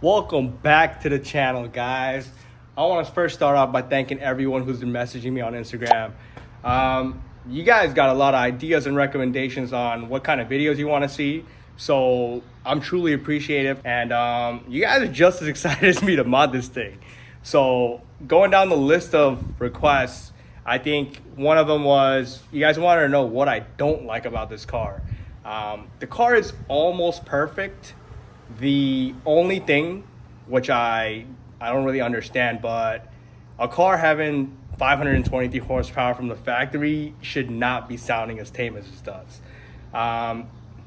Welcome back to the channel, guys. I want to first start off by thanking everyone who's been messaging me on Instagram. You guys got a lot of ideas and recommendations on what kind of videos you want to see, so I'm truly appreciative, and you guys are just as excited as me to mod this thing. So going down the list of requests, I think one of them was you guys wanted to know what I don't like about this car. The car is almost perfect. The only thing which I don't really understand, but a car having 523 horsepower from the factory should not be sounding as tame as this does.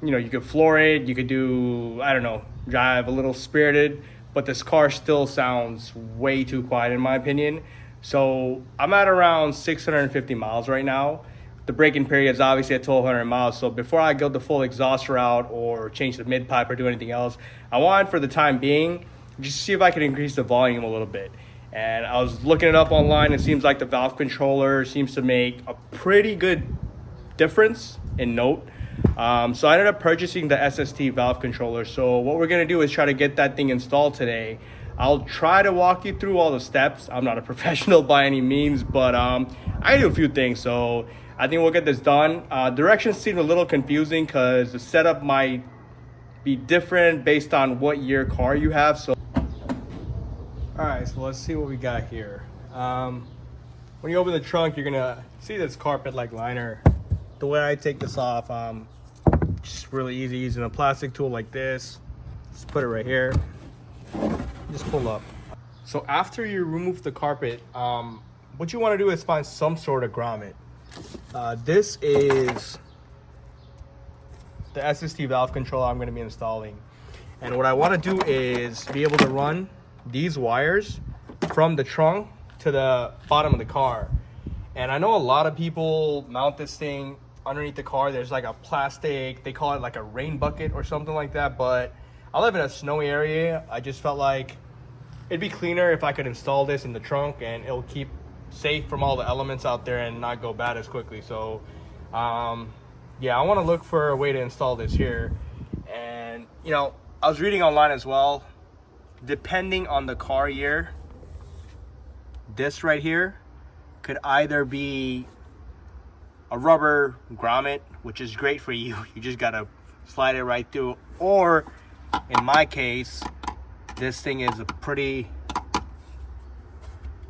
You could floor it, you could do, I don't know, drive a little spirited, but this car still sounds way too quiet in my opinion. So I'm at around 650 miles right now. The braking period is obviously at 1,200 miles. So before I go the full exhaust route or change the mid pipe or do anything else, I wanted for the time being just see if I could increase the volume a little bit. And I was looking it up online. It seems like the valve controller seems to make a pretty good difference in note. So I ended up purchasing the SST valve controller. So what we're gonna do is try to get that thing installed today. I'll try to walk you through all the steps. I'm not a professional by any means, but I do a few things. So I think we'll get this done. Directions seem a little confusing because the setup might be different based on what year car you have. So, all right, so let's see what we got here. When you open the trunk, you're gonna see this carpet-like liner. The way I take this off, just really easy using a plastic tool like this. Just put it right here. Just pull up. So after you remove the carpet, what you want to do is find some sort of grommet. This is the SST valve controller I'm going to be installing, and what I want to do is be able to run these wires from the trunk to the bottom of the car. And I know a lot of people mount this thing underneath the car. There's like a plastic, they call it like a rain bucket or something like that, but I live in a snowy area. I just felt like it'd be cleaner if I could install this in the trunk, and it'll keep safe from all the elements out there and not go bad as quickly. So yeah, I want to look for a way to install this here. And I was reading online as well, depending on the car year, this right here could either be a rubber grommet, which is great for you, you just gotta slide it right through, or in my case, this thing is a pretty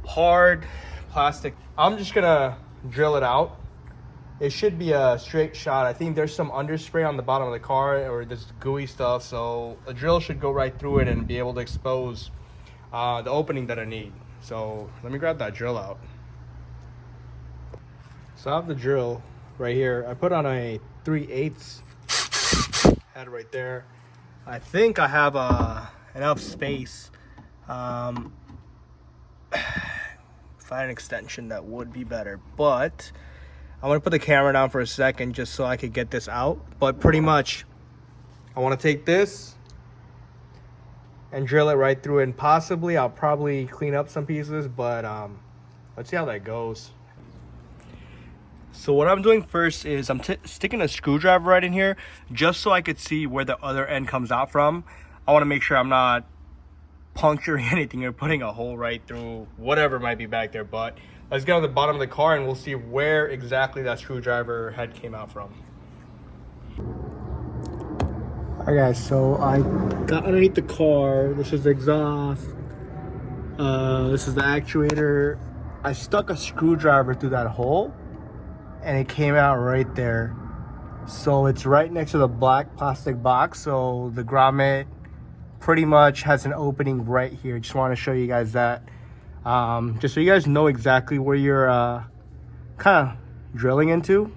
hard plastic. I'm just gonna drill it out. It should be a straight shot. I think there's some underspray on the bottom of the car or this gooey stuff, so a drill should go right through it and be able to expose the opening that I need. So let me grab that drill out. So I have the drill right here. I put on a 3/8 head right there. I think I have enough space. Find an extension that would be better, but I'm gonna put the camera down for a second just so I could get this out. But pretty much I want to take this and drill it right through it, and possibly I'll probably clean up some pieces, but let's see how that goes. So what I'm doing first is I'm sticking a screwdriver right in here just so I could see where the other end comes out from. I want to make sure I'm not puncturing anything or putting a hole right through whatever might be back there. But let's get on the bottom of the car and we'll see where exactly that screwdriver head came out from. Alright guys, so I got underneath the car. This is the exhaust, this is the actuator. I stuck a screwdriver through that hole and it came out right there. So it's right next to the black plastic box, so the grommet pretty much has an opening right here. Just want to show you guys that, just so you guys know exactly where you're kind of drilling into.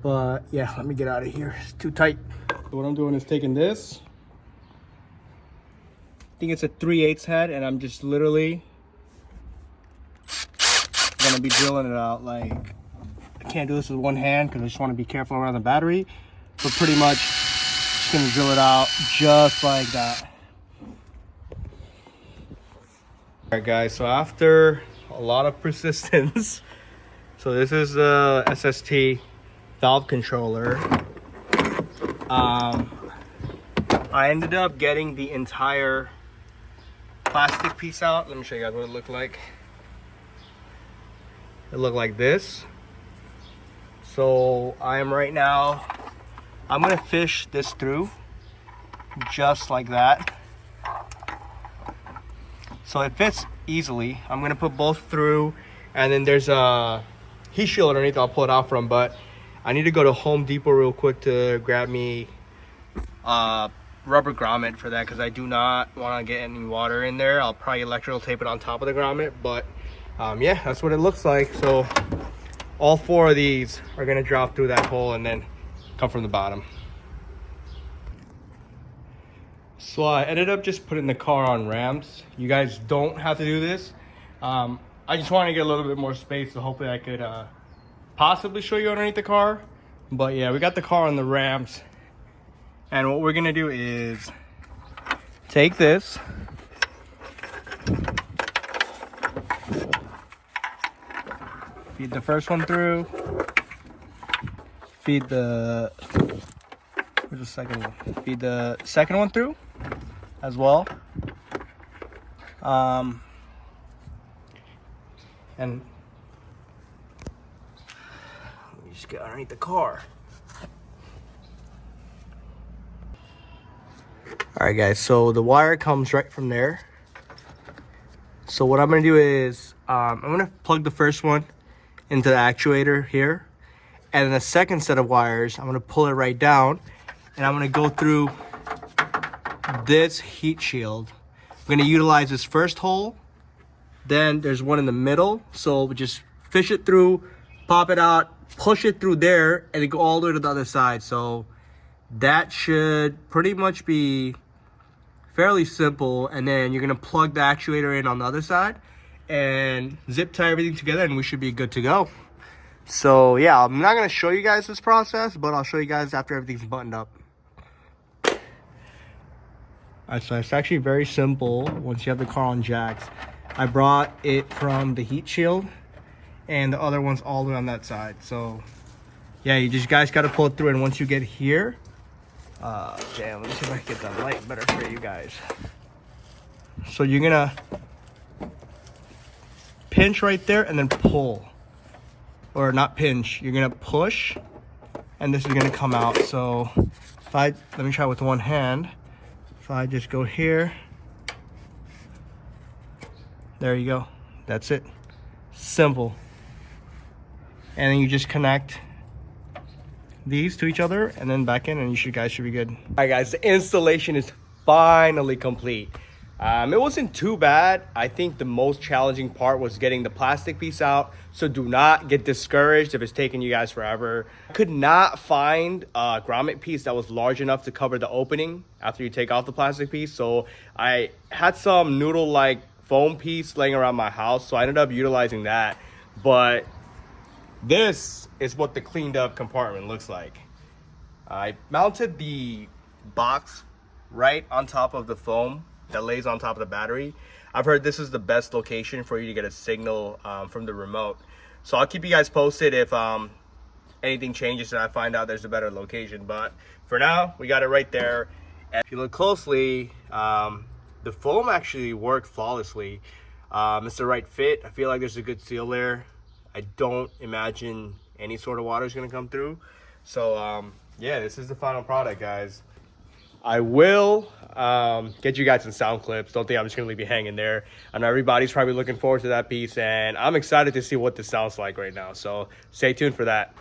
But yeah, let me get out of here, it's too tight. So what I'm doing is taking this, I think it's a 3/8 head, and I'm just literally gonna be drilling it out. Like, I can't do this with one hand because I just want to be careful around the battery, but pretty much just gonna drill it out just like that. All right guys, so after a lot of persistence, so this is the SST valve controller. I ended up getting the entire plastic piece out. Let me show you guys what it looked like. It looked like this. So I am right now, I'm gonna fish this through just like that. So it fits easily. I'm gonna put both through, and then there's a heat shield underneath I'll pull it out from, but I need to go to Home Depot real quick to grab me rubber grommet for that, because I do not want to get any water in there. I'll probably electrical tape it on top of the grommet, but yeah, that's what it looks like. So all 4 of these are gonna drop through that hole and then come from the bottom. So I ended up just putting the car on ramps. You guys don't have to do this. I just wanted to get a little bit more space, so hopefully I could possibly show you underneath the car. But yeah, we got the car on the ramps. And what we're gonna do is take this, feed the first one through, feed the, where's the second one? Feed the second one through as well. And let me just get underneath the car. All right, guys, so the wire comes right from there. So what I'm gonna do is I'm gonna plug the first one into the actuator here, and then the second set of wires I'm gonna pull it right down, and I'm gonna go through this heat shield. I'm gonna utilize this first hole, then there's one in the middle, so we just fish it through, pop it out, push it through there, and then go all the way to the other side. So that should pretty much be fairly simple. And then you're gonna plug the actuator in on the other side and zip tie everything together, and we should be good to go. So yeah, I'm not gonna show you guys this process, but I'll show you guys after everything's buttoned up. Alright, so it's actually very simple once you have the car on jacks. I brought it from the heat shield, and the other one's all the way on that side. So yeah, you just guys got to pull it through, and once you get here, damn, let me see if I can get that light better for you guys. So you're gonna pinch right there and then pull, or not pinch, you're gonna push, and this is gonna come out. So if I, let me try with one hand. If I just go here, there you go, that's it, simple. And then you just connect these to each other and then back in, and you guys should be good. All right, guys, the installation is finally complete. It wasn't too bad. I think the most challenging part was getting the plastic piece out, so do not get discouraged if it's taking you guys forever. I could not find a grommet piece that was large enough to cover the opening after you take off the plastic piece, so I had some noodle-like foam piece laying around my house, so I ended up utilizing that. But this is what the cleaned up compartment looks like. I mounted the box right on top of the foam that lays on top of the battery. I've heard this is the best location for you to get a signal from the remote. So I'll keep you guys posted if anything changes and I find out there's a better location. But for now, we got it right there. And if you look closely, the foam actually worked flawlessly. It's the right fit. I feel like there's a good seal there. I don't imagine any sort of water is going to come through. So yeah, this is the final product, guys. I will get you guys some sound clips. Don't think I'm just going to leave you hanging there. I know everybody's probably looking forward to that piece, and I'm excited to see what this sounds like right now. So stay tuned for that.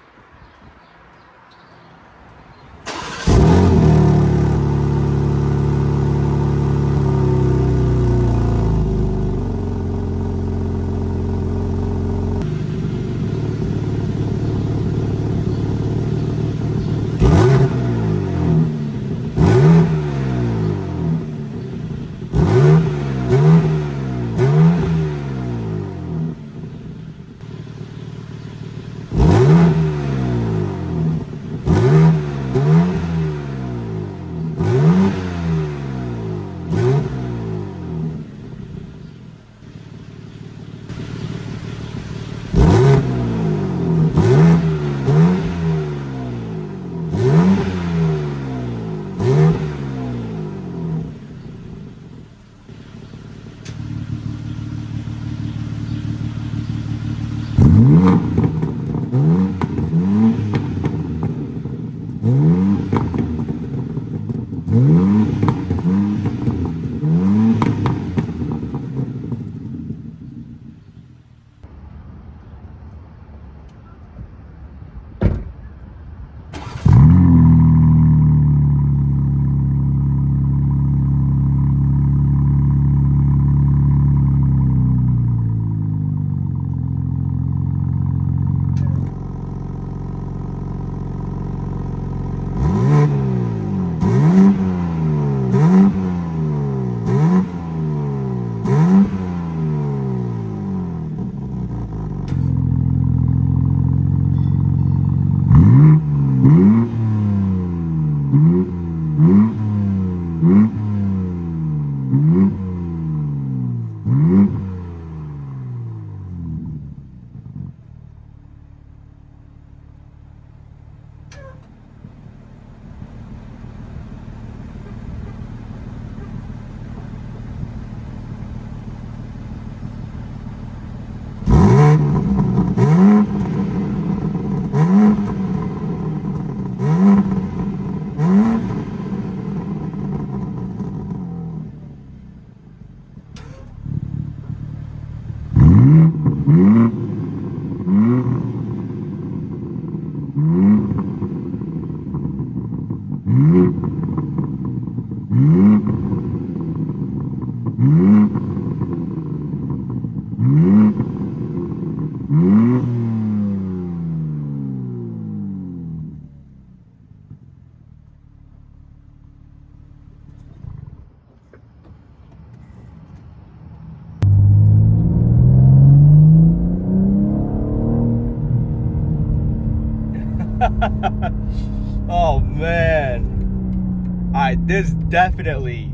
Oh man. Alright, this definitely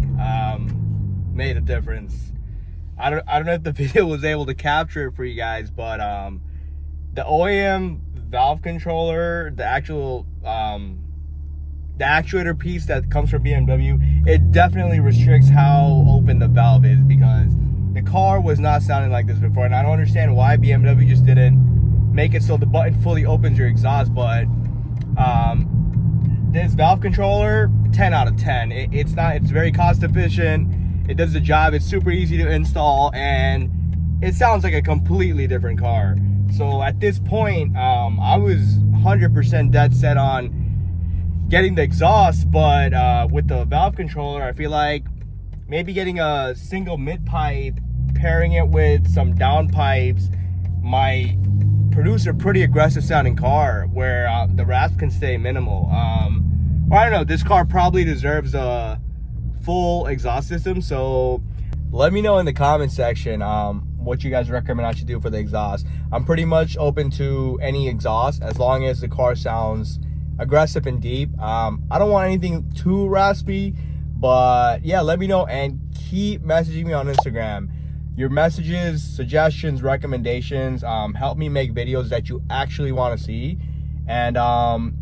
made a difference. I don't know if the video was able to capture it for you guys, but the OEM valve controller, the actual the actuator piece that comes from BMW, it definitely restricts how open the valve is, because the car was not sounding like this before, and I don't understand why BMW just didn't make it so the button fully opens your exhaust. But this valve controller, 10 out of 10. It's very cost efficient. It does the job. It's super easy to install, and it sounds like a completely different car. So at this point, I was 100% dead set on getting the exhaust, but with the valve controller, I feel like maybe getting a single mid pipe, pairing it with some down pipes, might produce a pretty aggressive sounding car where the rasp can stay minimal. Or I don't know, this car probably deserves a full exhaust system. So let me know in the comment section what you guys recommend I should do for the exhaust. I'm pretty much open to any exhaust as long as the car sounds aggressive and deep. I don't want anything too raspy, but yeah, let me know, and keep messaging me on Instagram. Your messages, suggestions, recommendations help me make videos that you actually want to see. And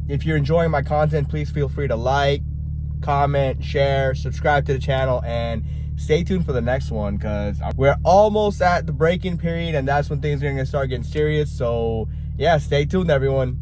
if you're enjoying my content, please feel free to like, comment, share, subscribe to the channel, and stay tuned for the next one, because we're almost at the break-in period, and that's when things are going to start getting serious. So yeah, stay tuned, everyone.